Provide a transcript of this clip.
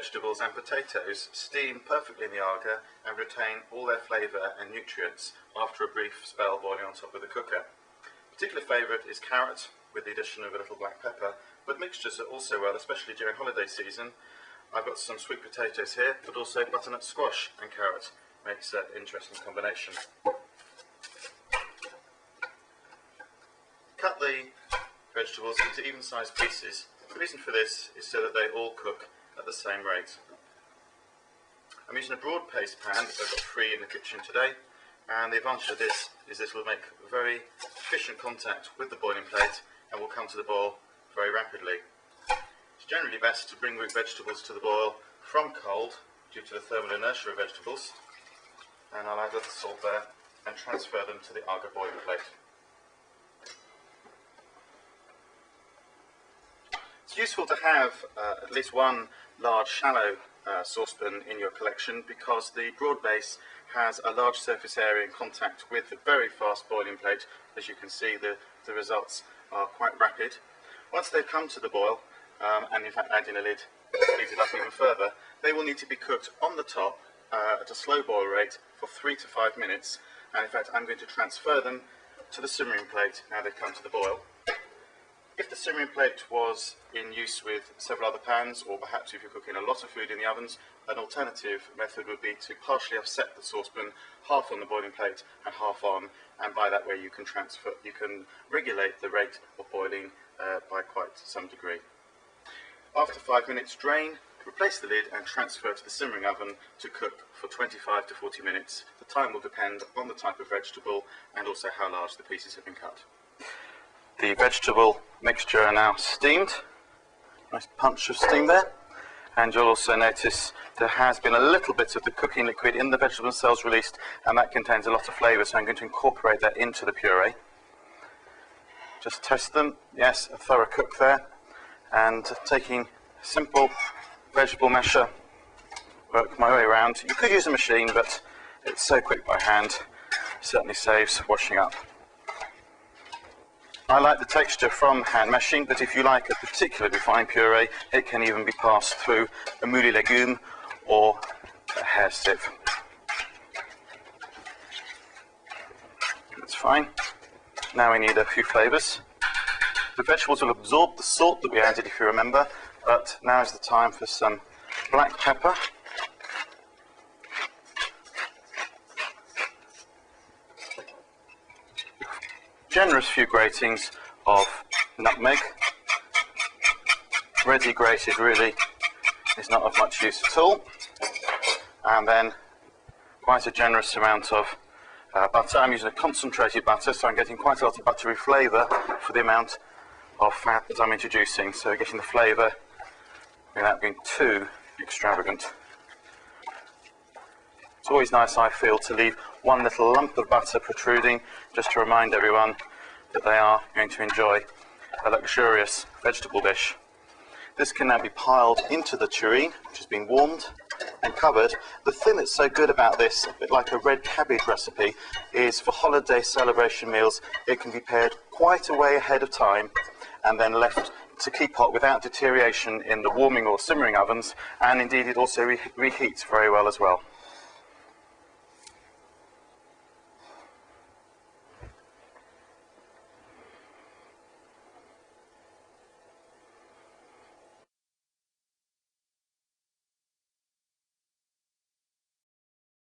vegetables and potatoes steam perfectly in the Aga and retain all their flavour and nutrients after a brief spell boiling on top of the cooker. A particular favourite is carrot, with the addition of a little black pepper, but mixtures are also well, especially during holiday season. I've got some sweet potatoes here, but also butternut squash and carrot makes an interesting combination. Cut the vegetables into even-sized pieces. The reason for this is so that they all cook at the same rate. I'm using a broad paste pan that I've got free in the kitchen today, and the advantage of this is this will make very efficient contact with the boiling plate and will come to the boil very rapidly. It's generally best to bring root vegetables to the boil from cold due to the thermal inertia of vegetables, and I'll add a little salt there and transfer them to the Aga boiling plate. It's useful to have at least one large shallow saucepan in your collection, because the broad base has a large surface area in contact with the very fast boiling plate. As you can see, the results are quite rapid. Once they've come to the boil, and in fact adding a lid speeds it up even further, they will need to be cooked on the top at a slow boil rate for 3 to 5 minutes, and in fact I'm going to transfer them to the simmering plate now they've come to the boil. If the simmering plate was in use with several other pans, or perhaps if you're cooking a lot of food in the ovens, an alternative method would be to partially offset the saucepan, half on the boiling plate and half on, and by that way you can regulate the rate of boiling by quite some degree. After 5 minutes, drain, replace the lid and transfer to the simmering oven to cook for 25 to 40 minutes. The time will depend on the type of vegetable and also how large the pieces have been cut. The vegetable mixture are now steamed. Nice punch of steam there. And you'll also notice there has been a little bit of the cooking liquid in the vegetable themselves released, and that contains a lot of flavour, so I'm going to incorporate that into the puree. Just test them. Yes, a thorough cook there. And taking a simple vegetable masher, work my way around. You could use a machine, but it's so quick by hand, certainly saves washing up. I like the texture from hand mashing, but if you like a particularly fine puree, it can even be passed through a moule légumes or a hair sieve. That's fine. Now we need a few flavours. The vegetables will absorb the salt that we added, if you remember, but now is the time for some black pepper. Generous few gratings of nutmeg. Ready grated really is not of much use at all. And then quite a generous amount of butter. I'm using a concentrated butter, so I'm getting quite a lot of buttery flavour for the amount of fat that I'm introducing, so getting the flavour without being too extravagant. It's always nice, I feel, to leave one little lump of butter protruding, just to remind everyone that they are going to enjoy a luxurious vegetable dish. This can now be piled into the tureen, which has been warmed and covered. The thing that's so good about this, a bit like a red cabbage recipe, is for holiday celebration meals, it can be prepared quite a way ahead of time and then left to keep hot without deterioration in the warming or simmering ovens, and indeed it also reheats very well as well.